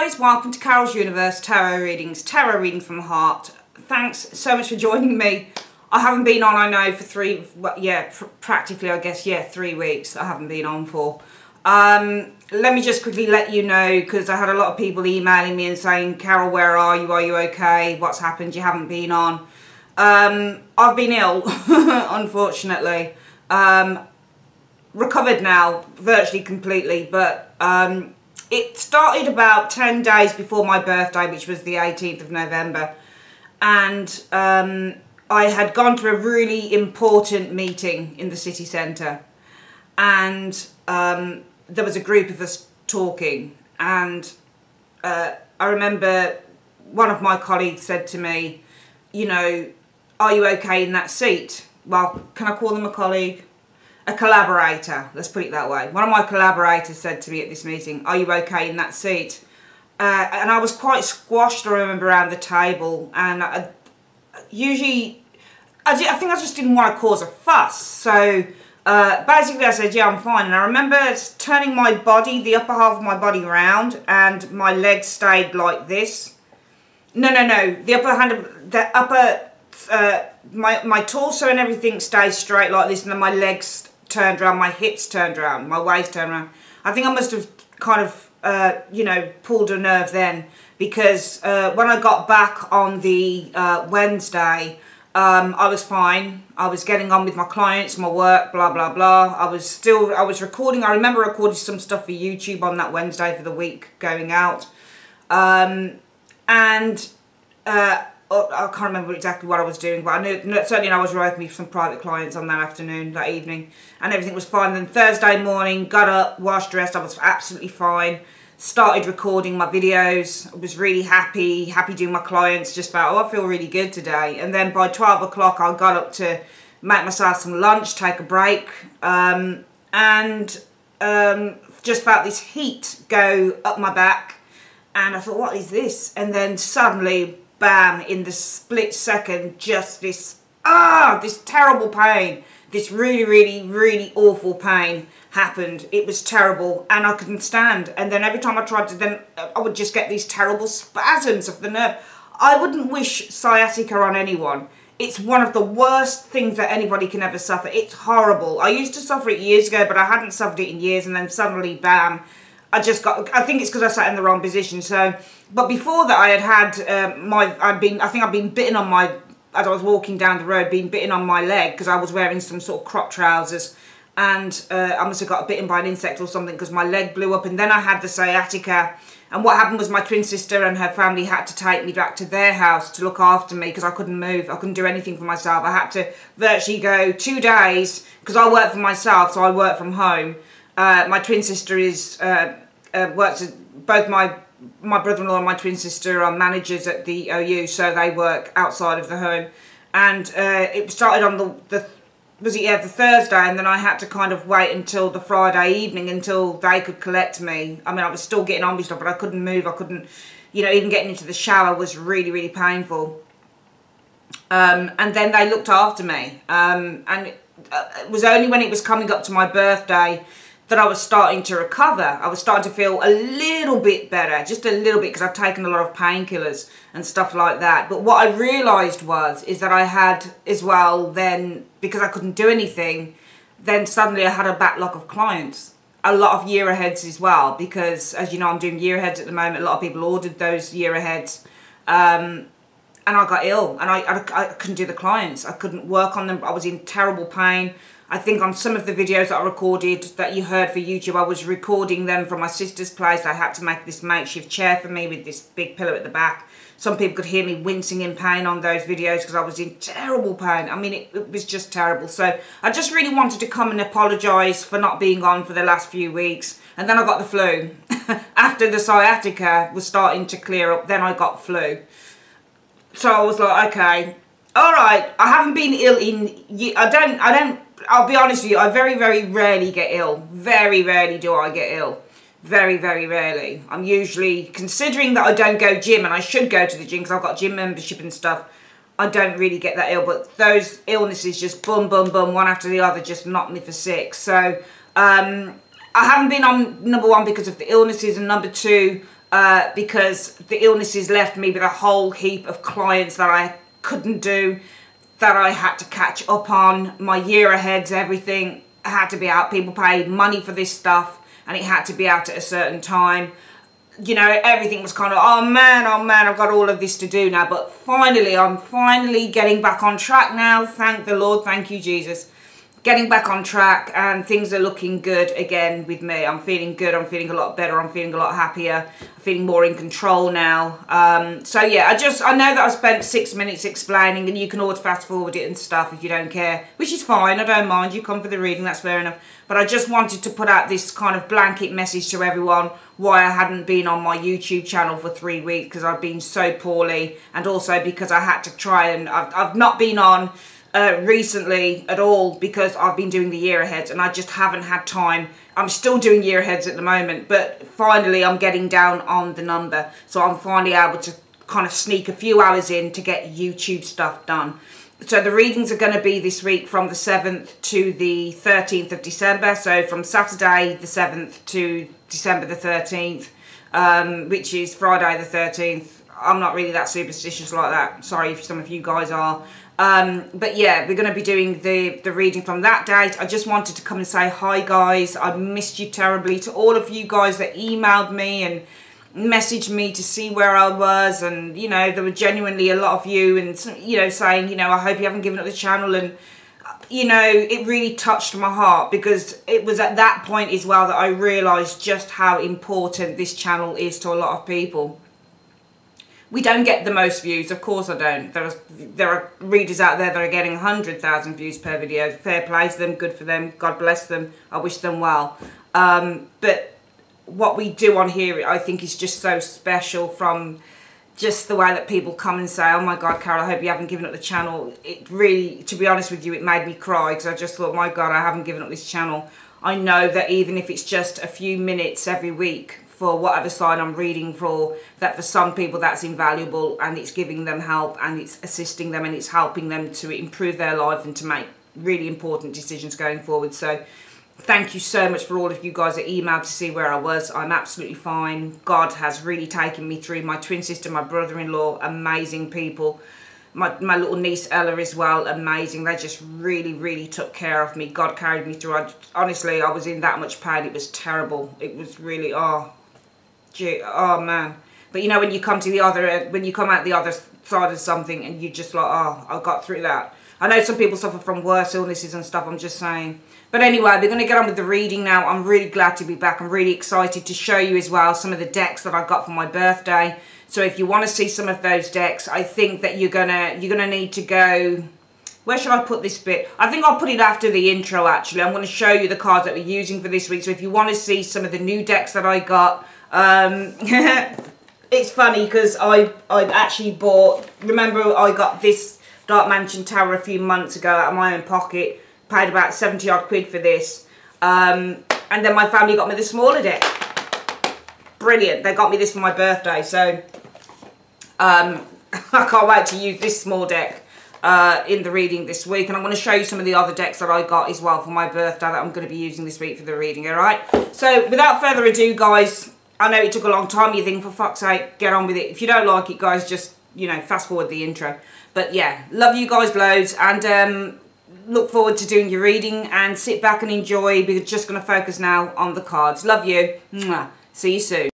guys, welcome to Carol's Universe Tarot Readings, Tarot Reading from the Heart. Thanks so much for joining me. I haven't been on, I know, for practically, I guess, 3 weeks I haven't been on for. Let me just quickly let you know, because I had a lot of people emailing me and saying, Carol, where are you? Are you okay? What's happened? You haven't been on. I've been ill, unfortunately. Recovered now, virtually completely, but it started about 10 days before my birthday, which was the 18th of November. And I had gone to a really important meeting in the city centre. And there was a group of us talking. And I remember one of my colleagues said to me, you know, are you okay in that seat? Well, can I call them a colleague? A collaborator, let's put it that way. One of my collaborators said to me at this meeting, are you okay in that seat? And I was quite squashed, I remember, around the table. And I think I just didn't want to cause a fuss. So basically I said, yeah, I'm fine. And I remember turning my body, the upper half of my body around, and my legs stayed like this. No. My torso and everything stayed straight like this, and then my legs turned around, my hips turned around, my waist turned around. I think I must have kind of, you know, pulled a nerve then, because when I got back on the Wednesday, I was fine. I was getting on with my clients, my work, blah, blah, blah. I was recording. I remember recording some stuff for YouTube on that Wednesday for the week going out. I can't remember exactly what I was doing, but I knew, certainly I was working with some private clients on that afternoon, that evening, and everything was fine. Then Thursday morning, got up, washed, dressed, I was absolutely fine, started recording my videos. I was really happy doing my clients, just felt, oh, I feel really good today. And then by 12 o'clock, I got up to make myself some lunch, take a break, just felt this heat go up my back, and I thought, what is this? And then suddenly, bam, in the split second, just this terrible pain, this really awful pain happened. It was terrible, and I couldn't stand. And then every time I tried to, then I would just get these terrible spasms of the nerve. I wouldn't wish sciatica on anyone. It's one of the worst things that anybody can ever suffer. It's horrible. I used to suffer it years ago, but I hadn't suffered it in years, and then suddenly, bam, I think it's because I sat in the wrong position. So, but before that, I'd been bitten on my, as I was walking down the road, being bitten on my leg because I was wearing some sort of crop trousers, and I must have got bitten by an insect or something because my leg blew up. And then I had the sciatica, and what happened was my twin sister and her family had to take me back to their house to look after me because I couldn't move. I couldn't do anything for myself. I had to virtually go 2 days because I work for myself, so I work from home. My twin sister works at, both my brother-in-law and my twin sister are managers at the OU, so they work outside of the home. And it started on the Thursday, and then I had to kind of wait until the Friday evening until they could collect me. I mean, I was still getting on with stuff, but I couldn't move. I couldn't, you know, even getting into the shower was really painful. And then they looked after me. And it was only when it was coming up to my birthday that I was starting to recover. I was starting to feel a little bit better, just a little bit, because I've taken a lot of painkillers and stuff like that. But what I realised is that I had as well then, because I couldn't do anything, then suddenly I had a backlog of clients. A lot of year aheads as well, because as you know, I'm doing year aheads at the moment. A lot of people ordered those year aheads. And I got ill, and I couldn't do the clients. I couldn't work on them. I was in terrible pain. I think on some of the videos that I recorded that you heard for YouTube, I was recording them from my sister's place. I had to make this makeshift chair for me with this big pillow at the back. Some people could hear me wincing in pain on those videos because I was in terrible pain. I mean, it was just terrible. So I just really wanted to come and apologise for not being on for the last few weeks. And then I got the flu. After the sciatica was starting to clear up, then I got flu. So I was like, okay, all right. I haven't been ill in, I'll be honest with you, I very rarely get ill. Very rarely do I get ill. Very rarely. I'm usually, considering that I don't go gym, and I should go to the gym because I've got gym membership and stuff, I don't really get that ill. But those illnesses just boom, one after the other, just knock me for six. So I haven't been on, number one, because of the illnesses, and number two, because the illnesses left me with a whole heap of clients that I couldn't do, that I had to catch up on. My year aheads, everything had to be out. People paid money for this stuff and it had to be out at a certain time. You know, everything was kind of, oh man, I've got all of this to do now. But finally, I'm finally getting back on track now. Thank the Lord. Thank you, Jesus. Getting back on track, and things are looking good again with me. I'm feeling good. I'm feeling a lot better. I'm feeling a lot happier. I'm feeling more in control now. So yeah, I know that I spent 6 minutes explaining, and you can always fast forward it and stuff if you don't care, which is fine. I don't mind. You come for the reading, that's fair enough. But I just wanted to put out this kind of blanket message to everyone why I hadn't been on my YouTube channel for 3 weeks, because I've been so poorly, and also because I had to try and I've not been on recently at all because I've been doing the year aheads and I just haven't had time. I'm still doing year aheads at the moment, but finally I'm getting down on the number, so I'm finally able to kind of sneak a few hours in to get YouTube stuff done. So the readings are going to be this week from the 7th to the 13th of December, so from Saturday the 7th to December the 13th, which is Friday the 13th. I'm not really that superstitious like that, sorry if some of you guys are. But yeah, we're going to be doing the reading from that date. I just wanted to come and say hi guys. I missed you terribly. To all of you guys that emailed me and messaged me to see where I was, and you know, there were genuinely a lot of you, and you know, saying, you know, I hope you haven't given up the channel, and you know, it really touched my heart, because it was at that point as well that I realised just how important this channel is to a lot of people. We don't get the most views, of course I don't. There are readers out there that are getting 100,000 views per video. Fair play to them, good for them, God bless them, I wish them well. But what we do on here, I think, is just so special, from just the way that people come and say, oh my God, Carol, I hope you haven't given up the channel. It really, to be honest with you, it made me cry, because I just thought, my God, I haven't given up this channel. I know that even if it's just a few minutes every week, for whatever sign I'm reading for, that for some people that's invaluable, and it's giving them help, and it's assisting them, and it's helping them to improve their life and to make really important decisions going forward. So thank you so much for all of you guys that emailed to see where I was. I'm absolutely fine. God has really taken me through. My twin sister, my brother-in-law, amazing people. My little niece Ella as well, amazing. They just really took care of me. God carried me through. Honestly, I was in that much pain. It was terrible. It was really, oh man. But you know, when you come to the other, when you come out the other side of something, and you just like, oh, I got through that. I know some people suffer from worse illnesses and stuff, I'm just saying. But anyway, we're going to get on with the reading now. I'm really glad to be back. I'm really excited to show you as well some of the decks that I got for my birthday. So if you want to see some of those decks, I think that you're gonna need to go. Where should I put this bit? I think I'll put it after the intro, actually. I'm going to show you the cards that we're using for this week. So if you want to see some of the new decks that I got, it's funny because I actually bought, remember I got this Dark Mansion Tower a few months ago out of my own pocket, paid about 70 odd quid for this, and then my family got me the smaller deck. Brilliant, they got me this for my birthday, so I can't wait to use this small deck in the reading this week, and I'm going to show you some of the other decks that I got as well for my birthday that I'm going to be using this week for the reading, alright? So without further ado guys, I know it took a long time, you think, for fuck's sake, get on with it. If you don't like it guys, just, you know, fast forward the intro. But yeah, love you guys loads, and look forward to doing your reading, and sit back and enjoy. We're just going to focus now on the cards. Love you. Mwah. See you soon.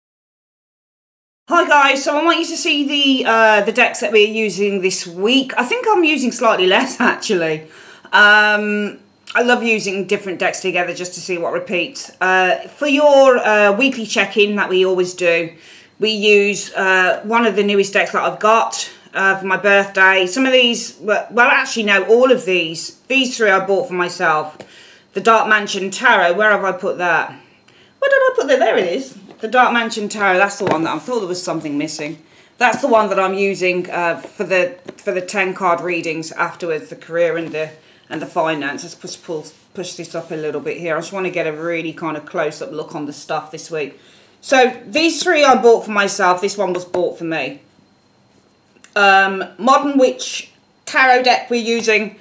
Hi guys, so I want you to see the decks that we're using this week. I think I'm using slightly less actually. I love using different decks together just to see what repeats. For your weekly check-in that we always do, we use one of the newest decks that I've got for my birthday. Some of these, well actually no, all of these. These three I bought for myself. The Dark Mansion Tarot, where have I put that? Where did I put that? There it is. The Dark Mansion Tarot, that's the one that I thought there was something missing. That's the one that I'm using for the 10 card readings afterwards, the career and the finance. Let's push this up a little bit here. I just want to get a really kind of close-up look on the stuff this week. So these three I bought for myself. This one was bought for me. Modern Witch Tarot deck we're using.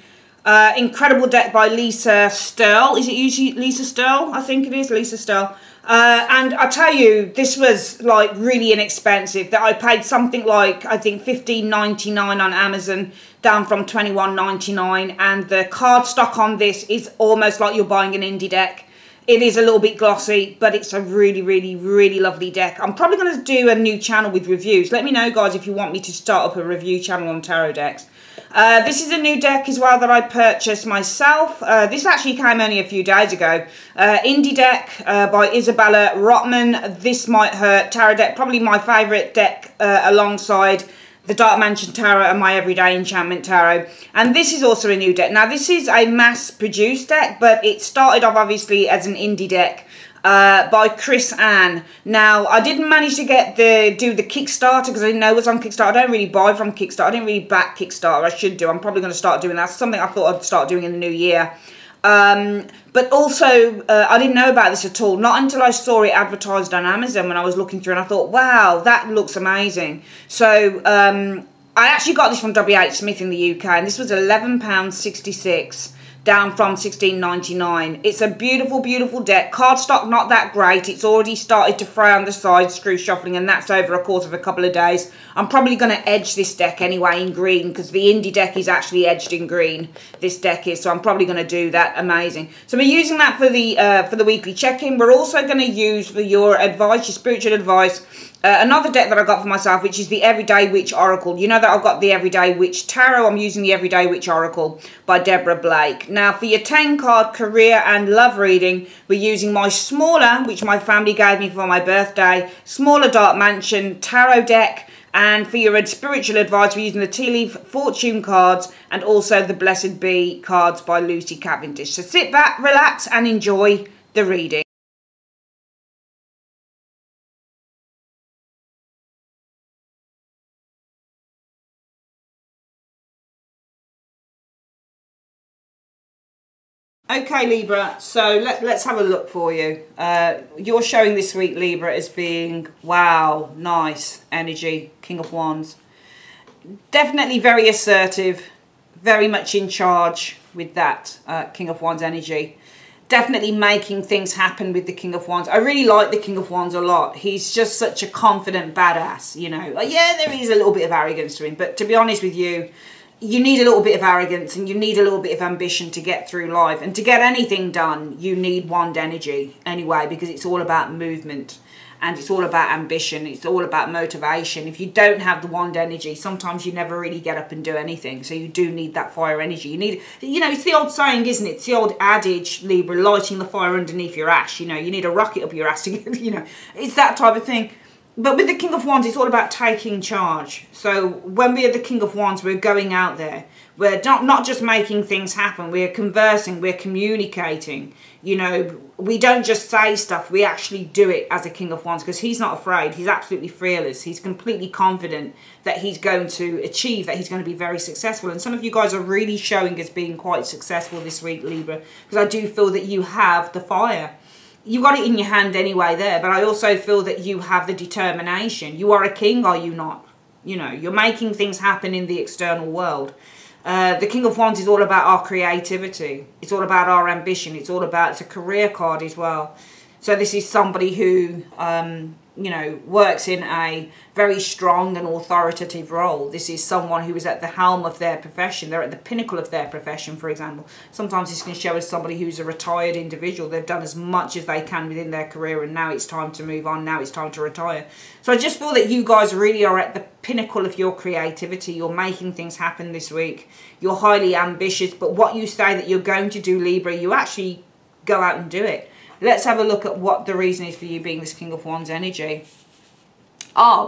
Incredible deck by Lisa Sterle. Is it usually Lisa Sterle? I think it is Lisa Sterle. And I tell you, this was like really inexpensive. That I paid something like, I think $15.99 on Amazon, down from $21.99. And the cardstock on this is almost like you're buying an indie deck. It is a little bit glossy, but it's a really, really, really lovely deck. I'm probably going to do a new channel with reviews. Let me know, guys, if you want me to start up a review channel on tarot decks. This is a new deck as well that I purchased myself. This actually came only a few days ago. Indie Deck by Isabella Rotman. This Might Hurt tarot deck. Probably my favourite deck alongside the Dark Mansion Tarot and my Everyday Enchantment Tarot. And this is also a new deck. Now, this is a mass-produced deck, but it started off obviously as an indie deck by Chris Ann. Now, I didn't manage to do the Kickstarter because I didn't know it was on Kickstarter. I don't really buy from Kickstarter. I didn't really back Kickstarter. I should do. I'm probably going to start doing that. It's something I thought I'd start doing in the new year. But also, I didn't know about this at all. Not until I saw it advertised on Amazon when I was looking through, and I thought, wow, that looks amazing. So, I actually got this from W.H. Smith in the UK, and this was £11.66. Down from $16.99. It's a beautiful, beautiful deck. Cardstock not that great. It's already started to fray on the sides, screw shuffling, and that's over a course of a couple of days. I'm probably going to edge this deck anyway in green because the indie deck is actually edged in green. This deck is, so I'm probably going to do that. Amazing. So we're using that for the weekly check-in. We're also going to use for your advice, your spiritual advice, another deck that I got for myself, which is the Everyday Witch Oracle. You know that I've got the Everyday Witch Tarot. I'm using the Everyday Witch Oracle by Deborah Blake. Now, for your 10-card career and love reading, we're using my smaller, which my family gave me for my birthday, smaller Dark Mansion Tarot deck. And for your spiritual advice, we're using the Tea Leaf Fortune cards and also the Blessed Bee cards by Lucy Cavendish. So sit back, relax, and enjoy the reading. Okay, Libra, so let's have a look for you. You're showing this week, Libra, as being, wow, nice energy, King of Wands. Definitely very assertive, very much in charge with that King of Wands energy. Definitely making things happen with the King of Wands. I really like the King of Wands a lot. He's just such a confident badass, you know. Yeah, there is a little bit of arrogance to him, but to be honest with you, you need a little bit of arrogance and you need a little bit of ambition to get through life. And to get anything done, you need wand energy anyway, because it's all about movement and it's all about ambition. It's all about motivation. If you don't have the wand energy, sometimes you never really get up and do anything. So you do need that fire energy. You need, you know, it's the old saying, isn't it? It's the old adage, Libra, lighting the fire underneath your ass. You know, you need a rocket up your ass to get, you know, it's that type of thing. But with the King of Wands, it's all about taking charge. So when we are the King of Wands, we're going out there. We're not just making things happen. We're conversing. We're communicating. You know, we don't just say stuff. We actually do it as a King of Wands because he's not afraid. He's absolutely fearless. He's completely confident that he's going to achieve, that he's going to be very successful. And some of you guys are really showing as being quite successful this week, Libra, because I do feel that you have the fire. You got it in your hand anyway there, but I also feel that you have the determination. You are a king, are you not? You know, you're making things happen in the external world. The King of Wands is all about our creativity. It's all about our ambition. It's all about, it's a career card as well. So this is somebody who, you know, works in a very strong and authoritative role. This is someone who is at the helm of their profession. They're at the pinnacle of their profession, for example. Sometimes this can show us somebody who's a retired individual. They've done as much as they can within their career and now it's time to move on. Now it's time to retire. So I just feel that you guys really are at the pinnacle of your creativity. You're making things happen this week. You're highly ambitious, but what you say that you're going to do, Libra, you actually go out and do it. Let's have a look at what the reason is for you being this King of Wands energy.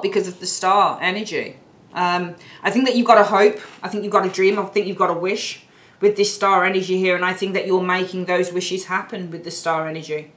Because of the star energy. I think that you've got a hope. I think you've got a dream. I think you've got a wish with this star energy here. And I think that you're making those wishes happen with the star energy.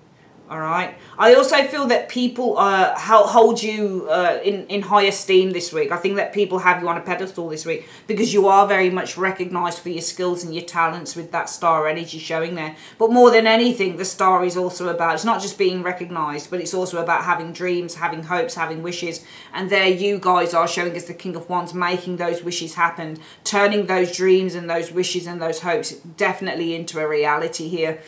All right. I also feel that people hold you in high esteem this week. I think that people have you on a pedestal this week because you are very much recognised for your skills and your talents with that star energy showing there. But more than anything, the star is also about, it's not just being recognised, but it's also about having dreams, having hopes, having wishes. And there you guys are showing as the King of Wands, making those wishes happen, turning those dreams and those wishes and those hopes definitely into a reality here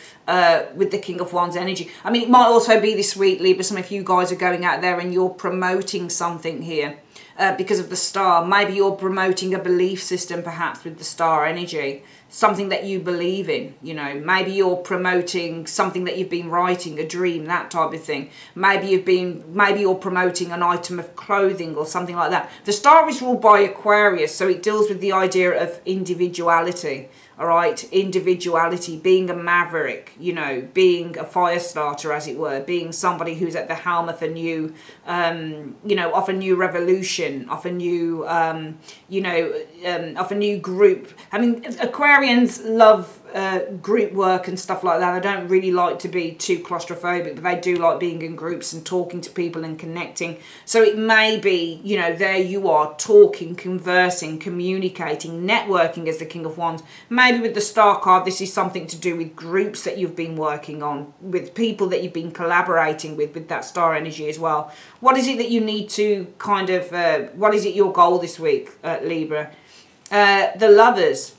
with the King of Wands energy. I mean, it might also be this week, Libra, some of you guys are going out there and you're promoting something here because of the star. Maybe you're promoting a belief system perhaps with the star energy, something that you believe in, you know. Maybe you're promoting something that you've been writing, a dream, that type of thing. Maybe you're promoting an item of clothing or something like that. The star is ruled by Aquarius, so it deals with the idea of individuality. All right, individuality, being a maverick, you know, being a fire starter, as it were, being somebody who's at the helm of a new, you know, of a new revolution, of a new, you know, of a new group. I mean, Aquarians love group work and stuff like that. They don't really like to be too claustrophobic, but they do like being in groups and talking to people and connecting. So it may be, you know, there you are talking, conversing, communicating, networking as the King of Wands. Maybe with the Star card, this is something to do with groups that you've been working on, with people that you've been collaborating with that star energy as well. What is it that you need to kind of, what is it your goal this week, Libra? The Lovers.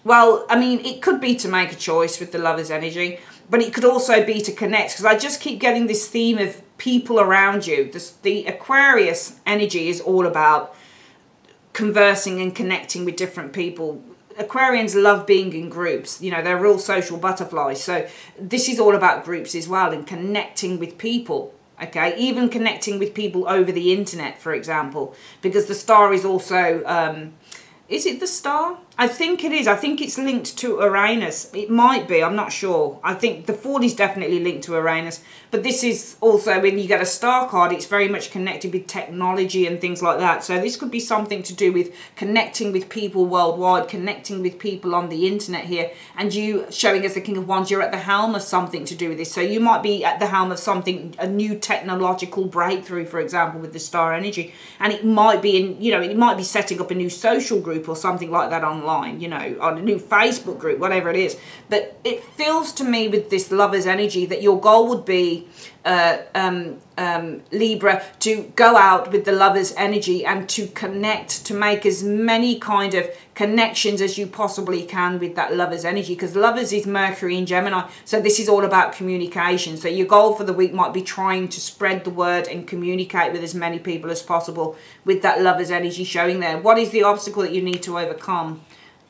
Well, I mean, it could be to make a choice with the Lover's energy, but it could also be to connect, because I just keep getting this theme of people around you. The Aquarius energy is all about conversing and connecting with different people. Aquarians love being in groups. You know, they're real social butterflies. So this is all about groups as well and connecting with people. Okay, even connecting with people over the internet, for example, because the star is also... is it the star? I think it is. I think it's linked to Uranus. It might be. I'm not sure. I think the Fool is definitely linked to Uranus. But this is also, when you get a star card, it's very much connected with technology and things like that. So this could be something to do with connecting with people worldwide, connecting with people on the internet here. And you showing as the King of Wands, you're at the helm of something to do with this. So you might be at the helm of something, a new technological breakthrough, for example, with the star energy. And it might be in, you know, it might be setting up a new social group or something like that online, you know, on a new Facebook group, whatever it is. But it feels to me with this Lover's energy that your goal would be, Libra, to go out with the Lover's energy and to connect, to make as many kind of connections as you possibly can with that Lover's energy, because Lovers is Mercury in Gemini, so this is all about communication. So your goal for the week might be trying to spread the word and communicate with as many people as possible with that Lover's energy showing there. What is the obstacle that you need to overcome?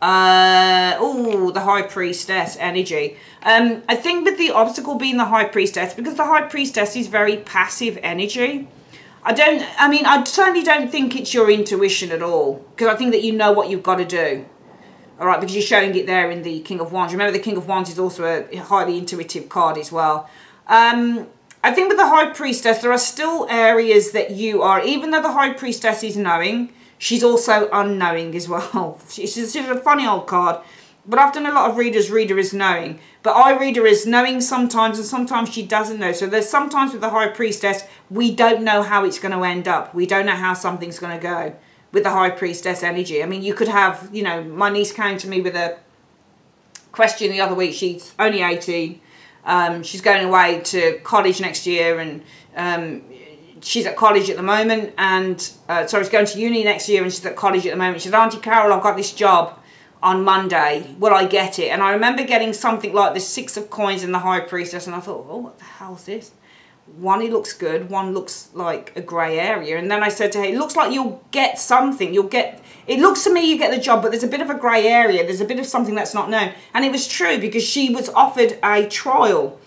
Oh, the High Priestess energy. I think with the obstacle being the High Priestess, because the High Priestess is very passive energy. I certainly don't think it's your intuition at all, because I think that you know what you've got to do. All right, because you're showing it there in the King of Wands. Remember, the King of Wands is also a highly intuitive card as well. I think with the High Priestess, there are still areas that you are, even though the High Priestess is knowing, she's also unknowing as well. She's a funny old card. But often a lot of readers read her as knowing. But I read her as knowing sometimes, and sometimes she doesn't know. So there's sometimes with the High Priestess, we don't know how it's going to end up. We don't know how something's going to go with the High Priestess energy. I mean, you could have, you know, my niece came to me with a question the other week. She's only 18. She's going away to college next year, and she's at college at the moment, and sorry, she's going to uni next year, and she's at college at the moment. She said, Auntie Carol, I've got this job on Monday. Will I get it? And I remember getting something like the 6 of Coins in the High Priestess, and I thought, oh, what the hell is this? One, it looks good. One looks like a grey area. And then I said to her, it looks like you'll get something. You'll get, it looks to me you get the job, but there's a bit of a grey area. There's a bit of something that's not known. And it was true, because she was offered a trial.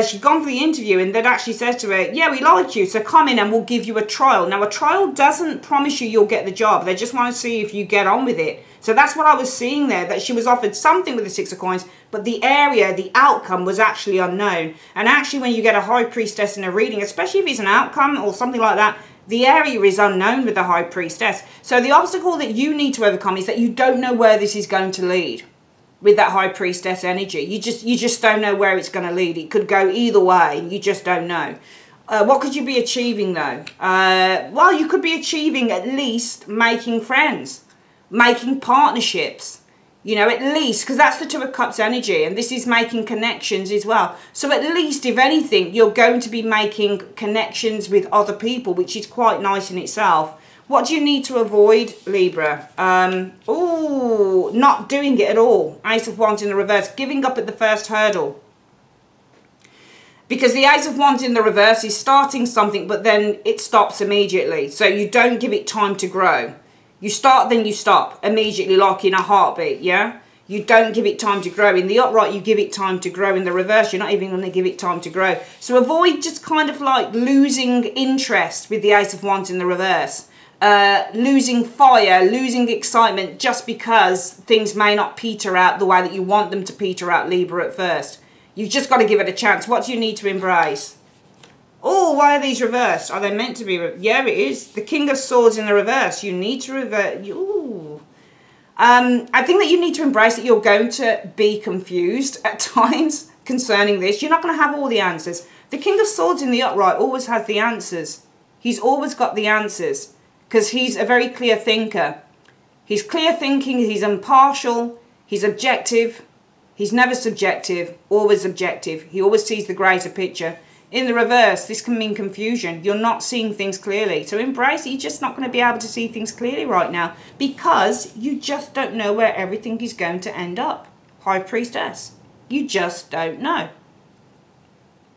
She'd gone for the interview, and they'd actually said to her, yeah, we like you, so come in and we'll give you a trial. Now, a trial doesn't promise you get the job. They just want to see if you get on with it. So that's what I was seeing there, that she was offered something with the 6 of Coins, but the area, the outcome was actually unknown. And actually, when you get a High Priestess in a reading, especially if it's an outcome or something like that, the area is unknown with the High Priestess. So the obstacle that you need to overcome is that you don't know where this is going to lead. With that High Priestess energy, you just don't know where it's going to lead. It could go either way. You just don't know. What could you be achieving though? Well, you could be achieving at least making friends, making partnerships. You know, at least, because that's the 2 of Cups energy, and this is making connections as well. So at least, if anything, you're going to be making connections with other people, which is quite nice in itself. What do you need to avoid, Libra? Oh, not doing it at all. Ace of Wands in the reverse. Giving up at the first hurdle. Because the Ace of Wands in the reverse is starting something, but then it stops immediately. So you don't give it time to grow. You start, then you stop immediately, like in a heartbeat, yeah? You don't give it time to grow. In the upright, you give it time to grow. In the reverse, you're not even going to give it time to grow. So avoid just kind of like losing interest with the Ace of Wands in the reverse. Losing fire, losing excitement just because things may not peter out the way that you want them to peter out, Libra, at first. You've just got to give it a chance. What do you need to embrace? Oh, why are these reversed? Are they meant to be? Yeah, it is. The King of Swords in the reverse. You need to revert. Ooh. I think that you need to embrace that you're going to be confused at times concerning this. You're not going to have all the answers. The King of Swords in the upright always has the answers. He's always got the answers because he's a very clear thinker. He's clear thinking, he's impartial, he's objective, he's never subjective, always objective. He always sees the greater picture. In the reverse, this can mean confusion. You're not seeing things clearly. So embrace it. You're just not going to be able to see things clearly right now because you just don't know where everything is going to end up. High Priestess. You just don't know.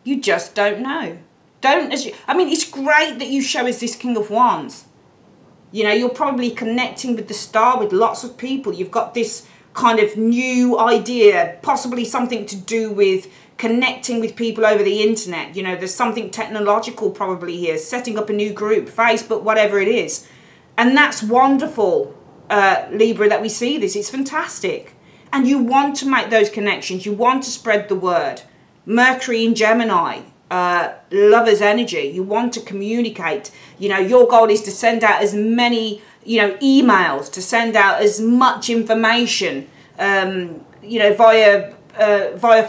You just don't know. I mean, it's great that you show us this King of Wands. You know, you're probably connecting with the star with lots of people. You've got this kind of new idea, possibly something to do with connecting with people over the internet. You know, there's something technological probably here, setting up a new group, Facebook, whatever it is. And that's wonderful, Libra, that we see this. It's fantastic. And you want to make those connections. You want to spread the word. Mercury in Gemini, lover's energy. You want to communicate. You know, your goal is to send out as many, you know, emails, to send out as much information, you know, via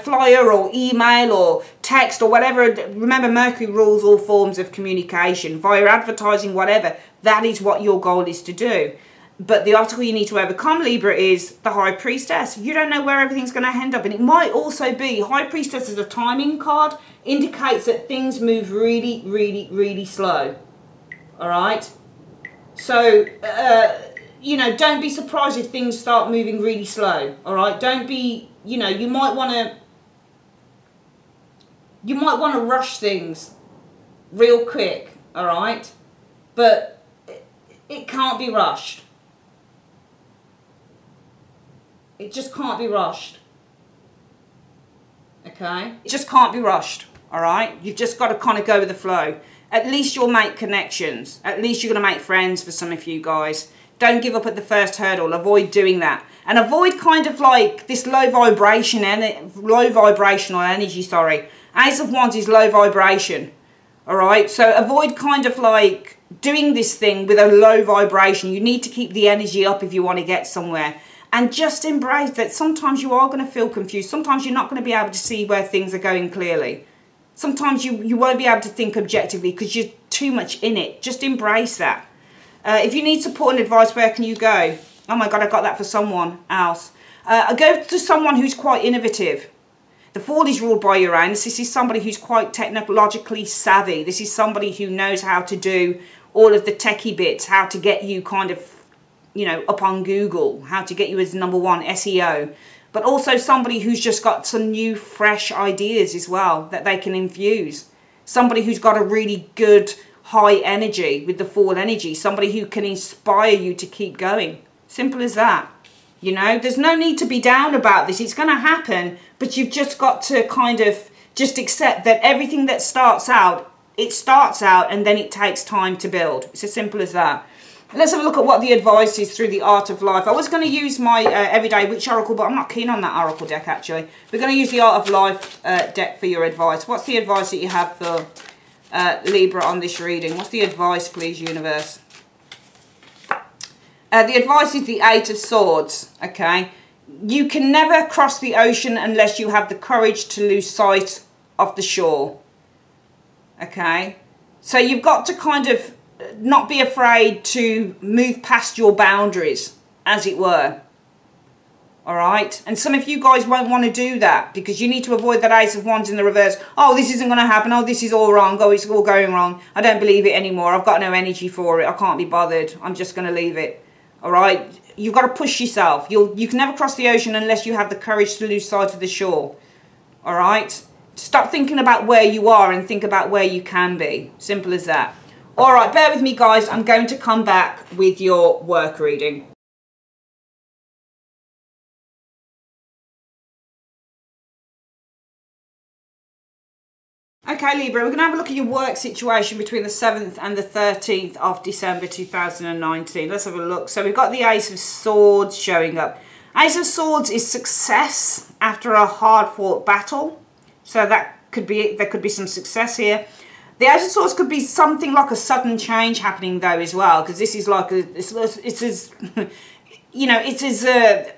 flyer or email or text or whatever. Remember, Mercury rules all forms of communication, via advertising, whatever. That is what your goal is to do. But the obstacle you need to overcome, Libra, is the High Priestess. You don't know where everything's going to end up. And it might also be, High Priestess as a timing card indicates that things move really, really, really slow. All right? So, you know, don't be surprised if things start moving really slow. All right? Don't be, you know, you might want to rush things real quick. All right? But it can't be rushed. It just can't be rushed. Okay? It just can't be rushed. All right? You've just got to kind of go with the flow. At least you'll make connections. At least you're going to make friends for some of you guys. Don't give up at the first hurdle. Avoid doing that. And avoid kind of like this low vibrational energy, sorry. Ace of Wands is low vibration. All right? So avoid kind of like doing this thing with a low vibration. You need to keep the energy up if you want to get somewhere. And just embrace that sometimes you are going to feel confused. Sometimes you're not going to be able to see where things are going clearly. Sometimes you won't be able to think objectively because you're too much in it. Just embrace that. If you need support and advice, where can you go? Oh my God, I got that for someone else. Go to someone who's quite innovative. The Fool is ruled by Uranus. This is somebody who's quite technologically savvy. This is somebody who knows how to do all of the techie bits, how to get you kind of, you know, up on Google, how to get you as #1 SEO, but also somebody who's just got some new fresh ideas as well that they can infuse. Somebody who's got a really good high energy with the Fool energy, somebody who can inspire you to keep going. Simple as that. You know, there's no need to be down about this. It's going to happen, but you've just got to kind of just accept that everything that starts out, it starts out and then it takes time to build. It's as simple as that. Let's have a look at what the advice is through the Art of Life. I was going to use my Everyday Witch Oracle, but I'm not keen on that Oracle deck, actually. We're going to use the Art of Life deck for your advice. What's the advice that you have for Libra on this reading? What's the advice, please, Universe? The advice is the Eight of Swords, okay? You can never cross the ocean unless you have the courage to lose sight of the shore, okay? So you've got to kind of not be afraid to move past your boundaries, as it were. All right? And some of you guys won't want to do that because you need to avoid that Ace of Wands in the reverse. Oh, this isn't going to happen. Oh, this is all wrong. Oh, it's all going wrong. I don't believe it anymore. I've got no energy for it. I can't be bothered. I'm just going to leave it. All right? You've got to push yourself. You can never cross the ocean unless you have the courage to lose sight of the shore. All right? Stop thinking about where you are and think about where you can be. Simple as that. All right, bear with me, guys. I'm going to come back with your work reading. Okay, Libra, we're going to have a look at your work situation between the 7th and the 13th of December 2019. Let's have a look. So we've got the Ace of Swords showing up. Ace of Swords is success after a hard-fought battle. So that could be, there could be some success here. The Ace of Swords could be something like a sudden change happening though as well, because this is like it's as you know, it's as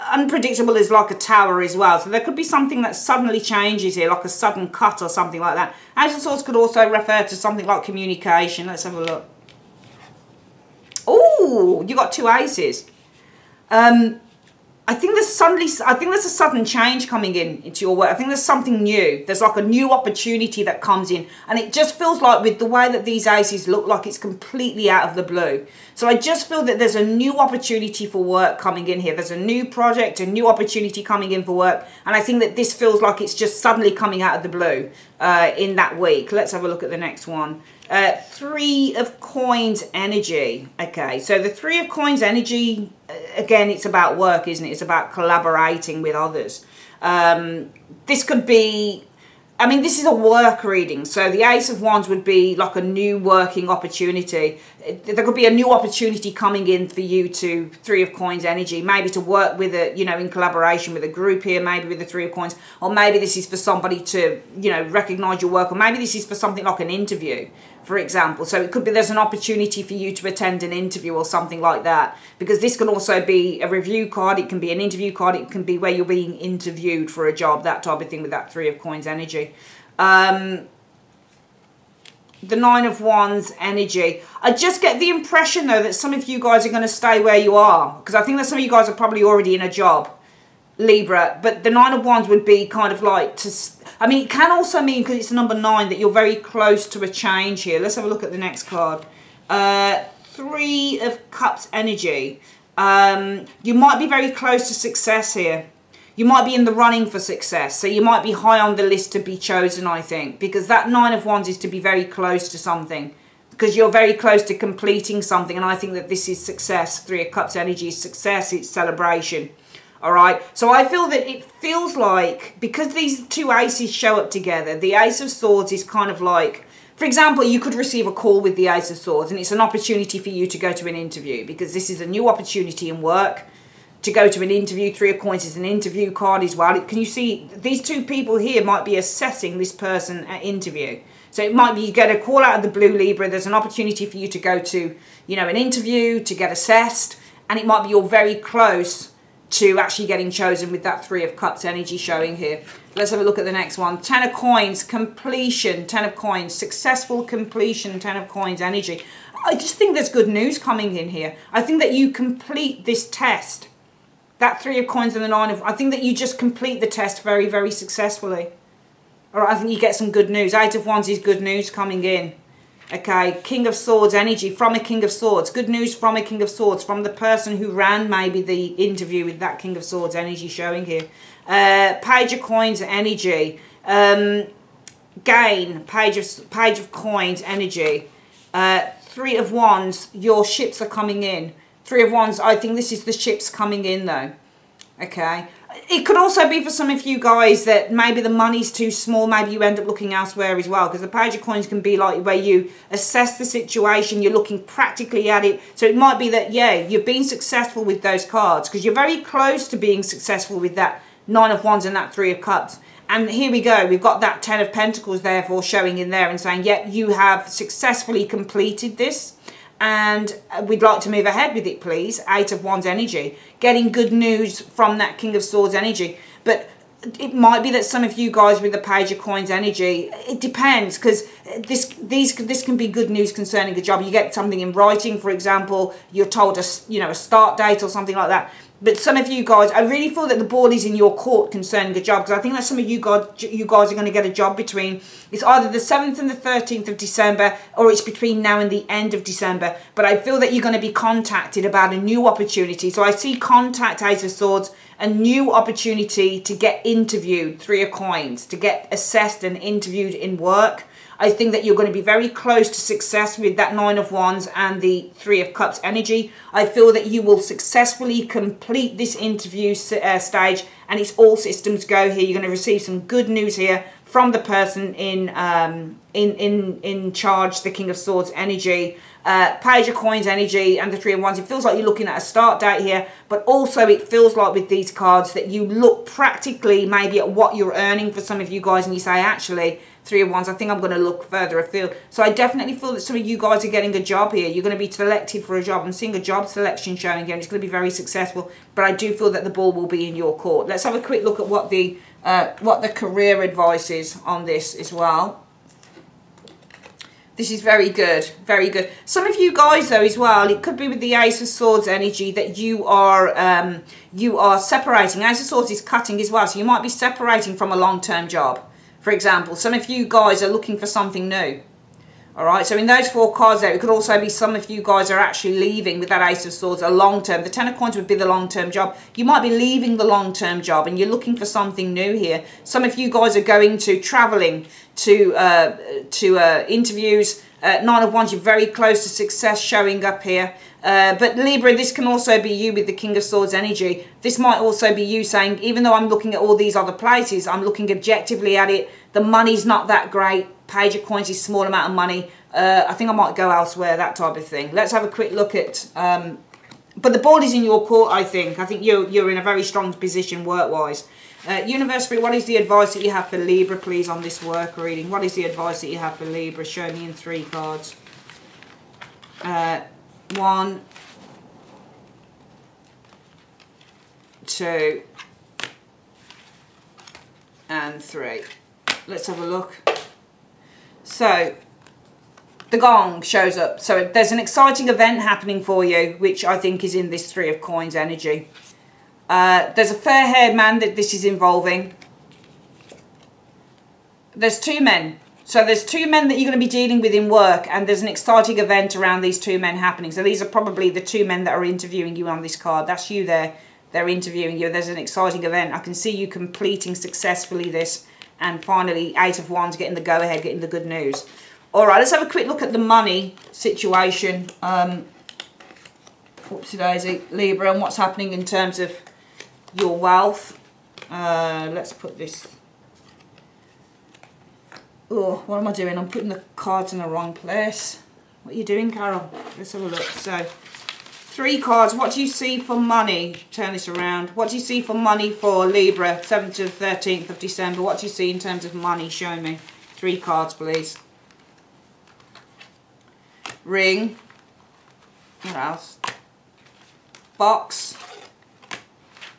unpredictable as like a tower as well. So there could be something that suddenly changes here, like a sudden cut or something like that. Ace of Swords could also refer to something like communication. Let's have a look. Oh, you got two aces. I think there's a sudden change coming into your work. I think there's something new. There's like a new opportunity that comes in. And it just feels like with the way that these aces look like it's completely out of the blue. So I just feel that there's a new opportunity for work coming in here. There's a new project, a new opportunity coming in for work. And I think that this feels like it's just suddenly coming out of the blue in that week. Let's have a look at the next one. Three of Coins energy. Okay, so the Three of Coins energy, again, it's about work, isn't it? It's about collaborating with others. This could be, I mean, this is a work reading. So the Ace of Wands would be like a new working opportunity. There could be a new opportunity coming in for you to Three of Coins energy, maybe to work with a, you know, in collaboration with a group here, maybe with the Three of Coins, or maybe this is for somebody to, you know, recognize your work, or maybe this is for something like an interview, for example. So it could be there's an opportunity for you to attend an interview or something like that, because this can also be a review card, it can be an interview card, it can be where you're being interviewed for a job, that type of thing with that Three of Coins energy. The Nine of Wands energy. I just get the impression though that some of you guys are going to stay where you are, because I think that some of you guys are probably already in a job, Libra. But the Nine of Wands would be kind of like to, I mean, it can also mean, because it's number 9, that you're very close to a change here. Let's have a look at the next card. Three of Cups energy. You might be very close to success here. You might be in the running for success. So you might be high on the list to be chosen, I think. Because that Nine of Wands is to be very close to something. Because you're very close to completing something. And I think that this is success. Three of Cups energy is success. It's celebration. Alright. So I feel that it feels like, because these two aces show up together, the Ace of Swords is kind of like, for example, you could receive a call with the Ace of Swords. And it's an opportunity for you to go to an interview. Because this is a new opportunity in work. To go to an interview. Three of Coins is an interview card as well. Can you see these two people here might be assessing this person at interview? So it might be you get a call out of the blue, Libra. There's an opportunity for you to go to, you know, an interview, to get assessed, and it might be you're very close to actually getting chosen with that Three of Cups energy showing here. Let's have a look at the next one. 10 of Coins, completion. 10 of Coins, successful completion. 10 of Coins energy. I just think there's good news coming in here. I think that you complete this test. That Three of Coins and the Nine of... I think that you just complete the test very, very successfully. Alright, I think you get some good news. Eight of Wands is good news coming in. Okay, King of Swords energy from a King of Swords. Good news from a King of Swords. From the person who ran maybe the interview with that King of Swords energy showing here. Page of Coins energy. Gain. Page of Coins energy. Three of Wands. Your ships are coming in. Three of Wands, I think this is the ships coming in though. Okay. It could also be for some of you guys that maybe the money's too small. Maybe you end up looking elsewhere as well. Because the Page of Coins can be like where you assess the situation. You're looking practically at it. So it might be that, yeah, you've been successful with those cards. Because you're very close to being successful with that Nine of Wands and that Three of Cups. And here we go. We've got that 10 of Pentacles therefore showing in there and saying, yep, you have successfully completed this. And we'd like to move ahead with it, please. Eight of Wands energy. Getting good news from that King of Swords energy. But it might be that some of you guys with the Page of Coins energy, it depends. Because this can be good news concerning a job. You get something in writing, for example. You're told a start date or something like that. But some of you guys, I really feel that the ball is in your court concerning a job, because I think that some of you guys are going to get a job between, it's either the 7th and the 13th of December, or it's between now and the end of December. But I feel that you're going to be contacted about a new opportunity. So I see contact, Ace of Swords, a new opportunity to get interviewed, 3 of Coins, to get assessed and interviewed in work. I think that you're going to be very close to success with that 9 of Wands and the 3 of Cups energy. I feel that you will successfully complete this interview stage, and it's all systems go here. You're going to receive some good news here from the person in charge, the King of Swords energy, Page of Coins energy, and the 3 of Wands. It feels like you're looking at a start date here, but also it feels like with these cards that you look practically maybe at what you're earning for some of you guys, and you say, actually, 3 of Wands, I think I'm going to look further afield. So I definitely feel that some of you guys are getting a job here. You're going to be selected for a job. I'm seeing a job selection showing here, and it's going to be very successful. But I do feel that the ball will be in your court. Let's have a quick look at what the career advice is on this as well. This is very good, very good. Some of you guys, though, as well, it could be with the Ace of Swords energy that you are separating. Ace of Swords is cutting as well, so you might be separating from a long-term job. For example, some of you guys are looking for something new. All right, so in those 4 cards there, it could also be some of you guys are actually leaving with that Ace of Swords a long-term. The 10 of Coins would be the long-term job. You might be leaving the long-term job and you're looking for something new here. Some of you guys are going to traveling to interviews. 9 of Wands, you're very close to success showing up here. But Libra, this can also be you with the King of Swords energy. This might also be you saying, even though I'm looking at all these other places, I'm looking objectively at it. The money's not that great. Page of Coins is a small amount of money. I think I might go elsewhere, that type of thing. Let's have a quick look at... but the ball is in your court, I think. I think you're in a very strong position work-wise. Universe Spirit, what is the advice that you have for Libra, please, on this work reading? What is the advice that you have for Libra? Show me in 3 cards. 1, 2, and 3. Let's have a look. So, the gong shows up. So there's an exciting event happening for you, which I think is in this 3 of Coins energy. There's a fair-haired man that this is involving. There's 2 men. So there's 2 men that you're going to be dealing with in work, and there's an exciting event around these 2 men happening. So these are probably the 2 men that are interviewing you on this card. That's you there. They're interviewing you. There's an exciting event. I can see you completing successfully this, and finally 8 of Wands getting the go-ahead, getting the good news. All right, let's have a quick look at the money situation. Whoopsie daisy, Libra, and what's happening in terms of your wealth. Let's put this... Oh, what am I doing? I'm putting the cards in the wrong place. What are you doing, Carol? Let's have a look. So, 3 cards. What do you see for money? Turn this around. What do you see for money for Libra, 7th to 13th of December? What do you see in terms of money? Show me. 3 cards, please. Ring. What else? Box.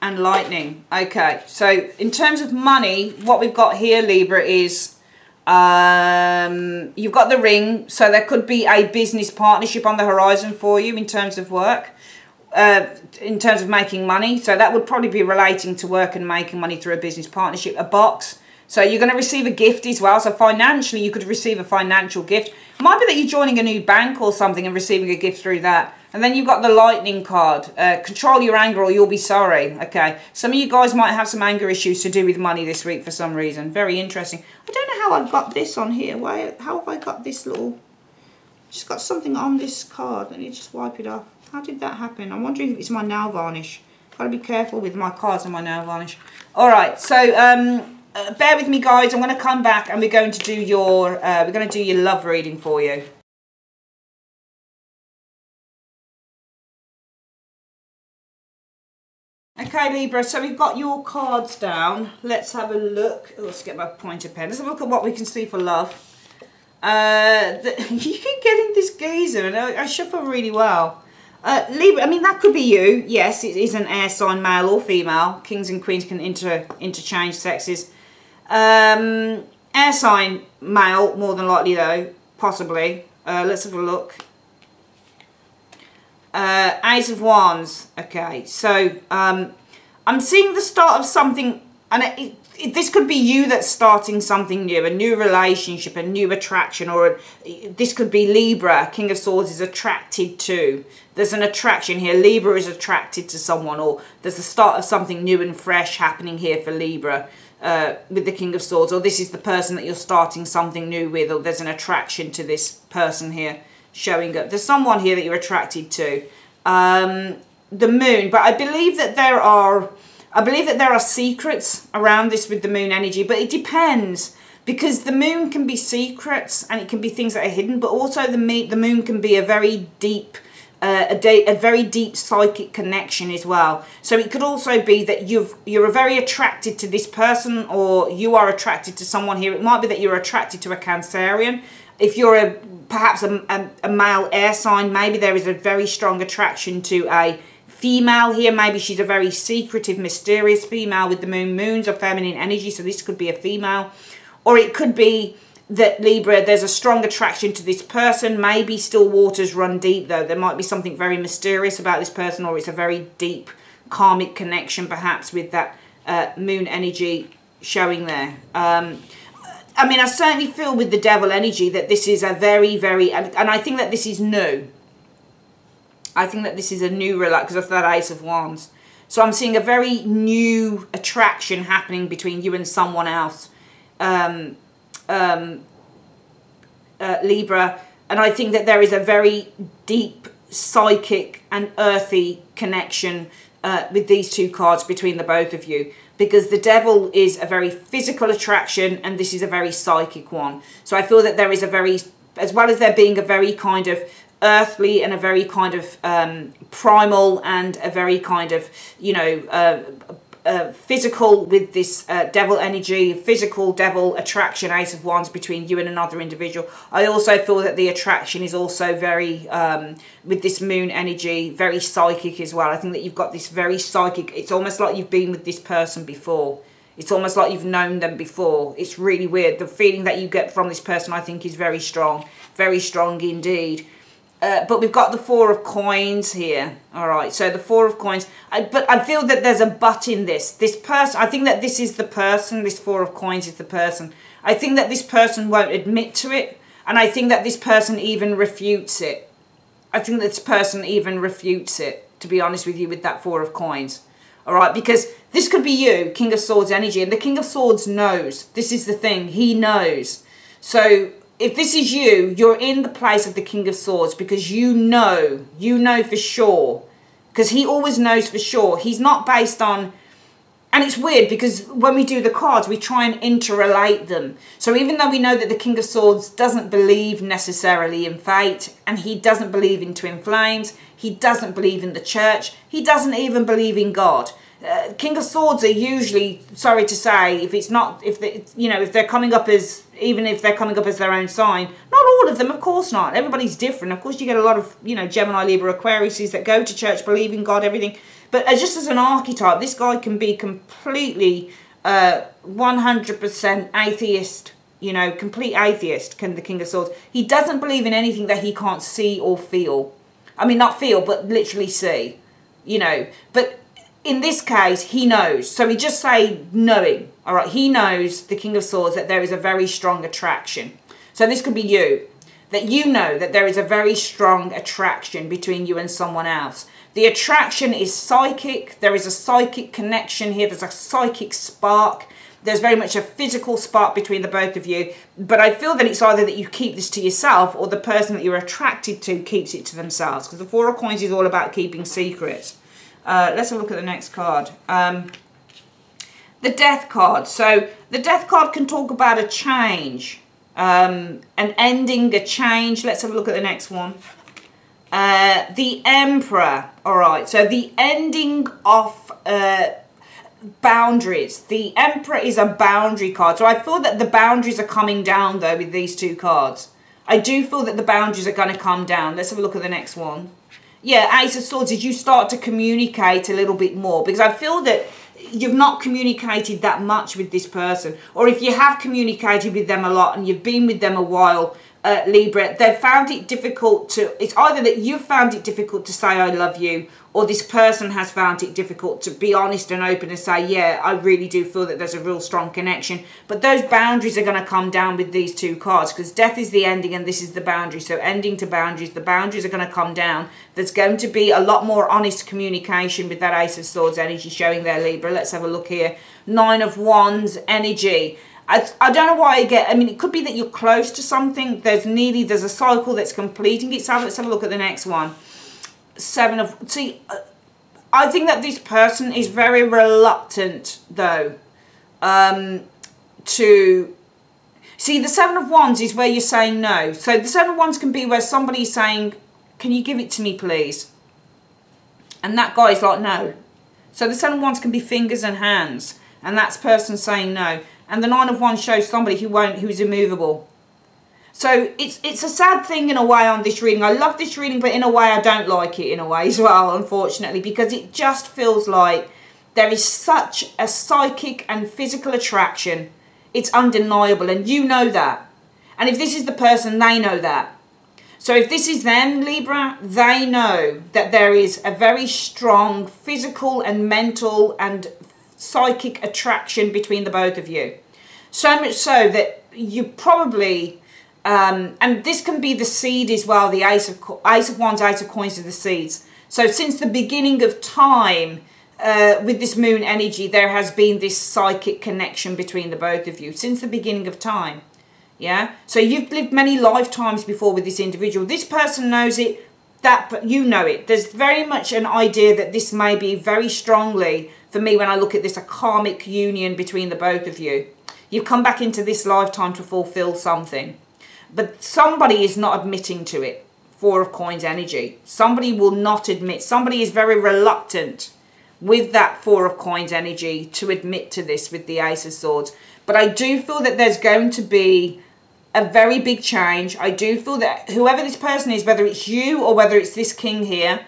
And lightning. Okay, so in terms of money, what we've got here, Libra, is you've got the ring, so there could be a business partnership on the horizon for you in terms of work, in terms of making money. So that would probably be relating to work and making money through a business partnership. A box, so you're going to receive a gift as well. So financially, you could receive a financial gift. It might be that you're joining a new bank or something and receiving a gift through that. And then you've got the lightning card. Control your anger or you'll be sorry. Okay. Some of you guys might have some anger issues to do with money this week for some reason. Very interesting. I don't know how I got this on here. How have I got this little... Just got something on this card. Let me just wipe it off. How did that happen? I'm wondering if it's my nail varnish. Got to be careful with my cards and my nail varnish. Alright. So, bear with me, guys. I'm going to come back and we're going to do your... we're going to do your love reading for you. Okay, Libra, so we've got your cards down. Let's have a look. Oh, let's get my pointer pen. Let's have a look at what we can see for love. You keep getting this geezer, and I shuffle really well. Libra, I mean, that could be you. Yes, it is an air sign, male or female. Kings and queens can interchange sexes. Air sign, male, more than likely, though. Possibly. Let's have a look. Ace of Wands. Okay, so I'm seeing the start of something, and this could be you that's starting something new, a new relationship, a new attraction, or this could be Libra. King of Swords is attracted to. There's an attraction here. Libra is attracted to someone, or there's the start of something new and fresh happening here for Libra with the King of Swords, or this is the person that you're starting something new with, or there's an attraction to this person here showing up. There's someone here that you're attracted to. The Moon, but I believe that there are secrets around this with the Moon energy, but it depends, because the Moon can be secrets and it can be things that are hidden, but also the Moon can be a very deep, a very deep psychic connection as well. So it could also be that you're very attracted to this person, or you are attracted to someone here. It might be that you're attracted to a Cancerian. If you're perhaps a male air sign, maybe there is a very strong attraction to a female here. Maybe she's a very secretive, mysterious female with the moon. Moons are feminine energy, so this could be a female. Or it could be that Libra, there's a strong attraction to this person. Maybe still waters run deep, though. There might be something very mysterious about this person, or it's a very deep karmic connection perhaps with that moon energy showing there. I mean, I certainly feel with the Devil energy that this is a very, very, and I think that this is new. I think that this is a new because of that Ace of Wands. So I'm seeing a very new attraction happening between you and someone else, Libra. And I think that there is a very deep psychic and earthy connection with these two cards between the both of you. Because the Devil is a very physical attraction and this is a very psychic one. So I feel that there is a very, as well as there being a very kind of earthly and a very kind of primal and a very kind of, you know, physical with this Devil energy, physical Devil attraction, Ace of Wands between you and another individual. I also feel that the attraction is also very, with this Moon energy, very psychic as well. I think that you've got this very psychic, it's almost like you've been with this person before. It's almost like you've known them before. It's really weird. The feeling that you get from this person, I think, is very strong indeed. But we've got the Four of Coins here. All right, so the Four of Coins. But I feel that there's a but in this. This person, I think that this is the person. This Four of Coins is the person. I think that this person won't admit to it. And I think that this person even refutes it. I think that this person even refutes it, to be honest with you, with that Four of Coins. All right, because this could be you, King of Swords energy. And the King of Swords knows. This is the thing. He knows. So if this is you, you're in the place of the King of Swords because you know for sure. Because he always knows for sure. He's not based on, and it's weird because when we do the cards, we try and interrelate them. So even though we know that the King of Swords doesn't believe necessarily in fate, and he doesn't believe in twin flames, he doesn't believe in the church, he doesn't even believe in God. King of Swords are usually, sorry to say, if they're coming up as, even if they're coming up as their own sign, not all of them, of course not. Everybody's different. Of course, you get a lot of, Gemini, Libra, Aquariuses that go to church, believe in God, everything. But just as an archetype, this guy can be completely 100% atheist, complete atheist, the King of Swords. He doesn't believe in anything that he can't see or feel. I mean, not feel, but literally see, But in this case, he knows. So we just say knowing. All right, he knows, the King of Swords, that there is a very strong attraction. So this could be you. That you know that there is a very strong attraction between you and someone else. The attraction is psychic. There is a psychic connection here. There's a psychic spark. There's very much a physical spark between the both of you. But I feel that it's either that you keep this to yourself or the person that you're attracted to keeps it to themselves. Because the Four of Coins is all about keeping secrets. Let's have a look at the next card. The Death card. So the Death card can talk about a change, an ending, a change. Let's have a look at the next one. The Emperor. All right. So the ending of boundaries. The Emperor is a boundary card. So I feel that the boundaries are coming down, though, with these two cards. I do feel that the boundaries are going to come down. Let's have a look at the next one. Yeah, Ace of Swords, did you start to communicate a little bit more? Because I feel that you've not communicated that much with this person. Or if you have communicated with them a lot and you've been with them a while, Libra, they've found it difficult to, it's either that you've found it difficult to say I love you, or this person has found it difficult to be honest and open and say, yeah, I really do feel that there's a real strong connection. But those boundaries are going to come down with these two cards, because death is the ending and this is the boundary. So ending to boundaries, the boundaries are going to come down. There's going to be a lot more honest communication with that Ace of Swords energy showing there, Libra. Let's have a look here. Nine of Wands energy. I don't know why I get, I mean, it could be that you're close to something. There's a cycle that's completing itself. Let's have a look at the next one. I think that this person is very reluctant, though, to... See, the Seven of Wands is where you're saying no. So the Seven of Wands can be where somebody's saying, can you give it to me, please? And that guy's like, no. So the Seven of Wands can be fingers and hands, and that's person saying no. And the Nine of Wands shows somebody who's immovable. So it's a sad thing in a way on this reading. I love this reading, but in a way I don't like it in a way as well, unfortunately, because it just feels like there is such a psychic and physical attraction. It's undeniable, and you know that. And if this is the person, they know that. So if this is them, Libra, they know that there is a very strong physical and mental and psychic attraction between the both of you. So much so that you probably, and this can be the seed as well, the Ace of Wands, Ace of Coins are the seeds. So since the beginning of time, with this moon energy, there has been this psychic connection between the both of you since the beginning of time. Yeah, so you've lived many lifetimes before with this individual. This person knows it, but you know it. There's very much an idea that this may be very strongly, for me when I look at this, a karmic union between the both of you. You've come back into this lifetime to fulfill something, but somebody is not admitting to it. Four of Coins energy. Somebody will not admit. Somebody is very reluctant with that Four of Coins energy to admit to this with the Ace of Swords. But I do feel that there's going to be a very big change. I do feel that whoever this person is, whether it's you or whether it's this king here,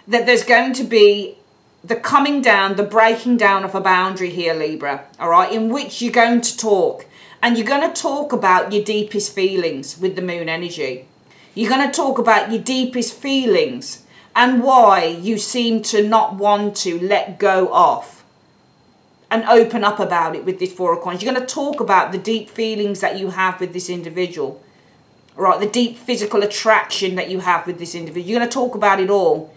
that there's going to be the coming down, the breaking down of a boundary here, Libra, all right, in which you're going to talk. And you're going to talk about your deepest feelings with the moon energy. You're going to talk about your deepest feelings and why you seem to not want to let go of and open up about it with this Four of Coins. You're going to talk about the deep feelings that you have with this individual, right? The deep physical attraction that you have with this individual. You're going to talk about it all.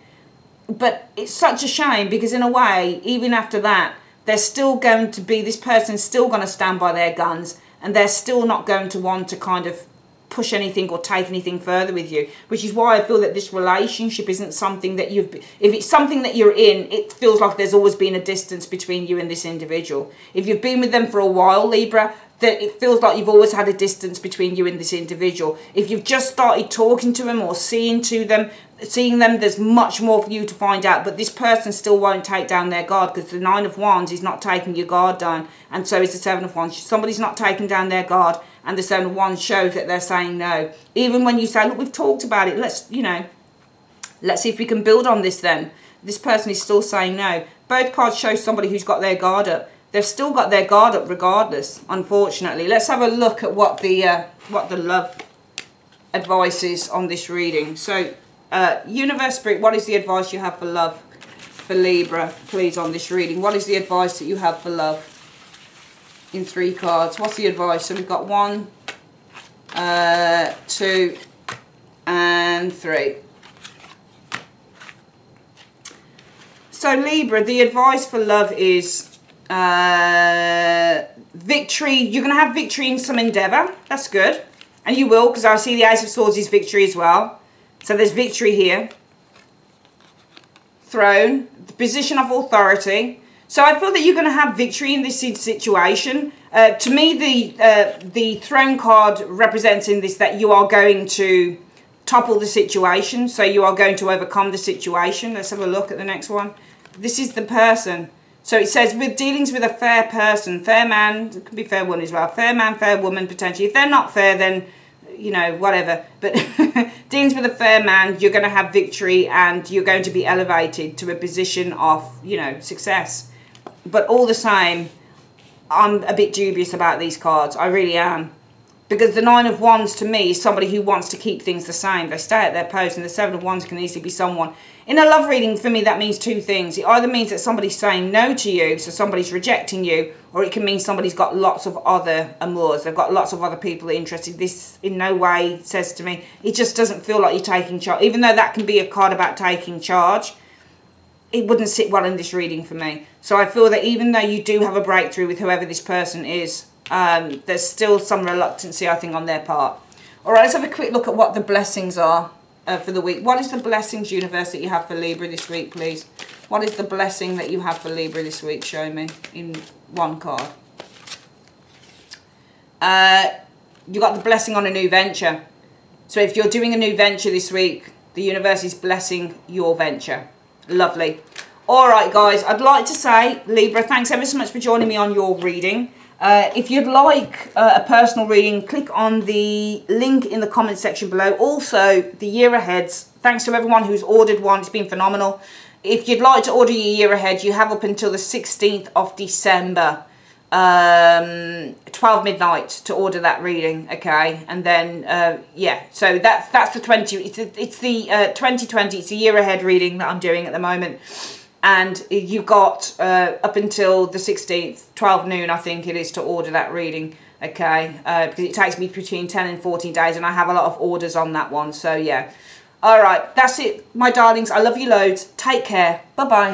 But it's such a shame because in a way, even after that, there's still going to be, this person's still going to stand by their guns and they're still not going to want to kind of push anything or take anything further with you, which is why I feel that this relationship isn't something that if it's something that you're in, it feels like there's always been a distance between you and this individual. If you've been with them for a while, Libra, that it feels like you've always had a distance between you and this individual. If you've just started talking to them or seeing them, there's much more for you to find out, but this person still won't take down their guard because the Nine of Wands is not taking your guard down, and so is the Seven of Wands. Somebody's not taking down their guard, and the Seven of Wands shows that they're saying no. Even when you say, look, we've talked about it, let's see if we can build on this then. This person is still saying no. Both cards show somebody who's got their guard up. They've still got their guard up regardless, unfortunately. Let's have a look at what the love advice is on this reading. So, Universe Spirit, what is the advice you have for love for Libra, please, on this reading? What is the advice that you have for love? In 3 cards. What's the advice? So we've got 1, 2, and 3. So Libra, the advice for love is victory. You're going to have victory in some endeavour. That's good. And you will, because I see the Ace of Swords is victory as well. So there's victory here. Throne, the position of authority. So I feel that you're going to have victory in this situation. To me, the throne card represents in this that you are going to topple the situation. So you are going to overcome the situation. Let's have a look at the next one. This is the person. So it says, with dealings with a fair person, fair man, it could be fair woman as well. Fair man, fair woman, potentially. If they're not fair, then, you know, whatever. But dealings with a fair man, you're going to have victory and you're going to be elevated to a position of, you know, success. But all the same, I'm a bit dubious about these cards. I really am. Because the Nine of Wands to me is somebody who wants to keep things the same. They stay at their post, and the Seven of Wands can easily be someone. In a love reading, for me, that means two things. It either means that somebody's saying no to you, so somebody's rejecting you, or it can mean somebody's got lots of other amours. They've got lots of other people interested. This in no way says to me, it just doesn't feel like you're taking charge. Even though that can be a card about taking charge, it wouldn't sit well in this reading for me. So I feel that even though you do have a breakthrough with whoever this person is, there's still some reluctancy, I think, on their part. All right, let's have a quick look at what the blessings are for the week. What is the blessings, universe, that you have for Libra this week, please? What is the blessing that you have for Libra this week? Show me in one card. You got the blessing on a new venture. So if you're doing a new venture this week, the universe is blessing your venture. Lovely. All right, guys, I'd like to say, Libra, thanks ever so much for joining me on your reading. If you'd like a personal reading, click on the link in the comment section below. Also, the year aheads, thanks to everyone who's ordered one. It's been phenomenal. If you'd like to order your year ahead, you have up until the 16th of December, 12 midnight to order that reading, okay? And then, yeah, so that's the 2020, it's a year ahead reading that I'm doing at the moment. And you've got up until the 16th, 12 noon, I think it is, to order that reading, okay? Because it takes me between 10 and 14 days, and I have a lot of orders on that one, so yeah. All right, that's it, my darlings. I love you loads. Take care. Bye-bye.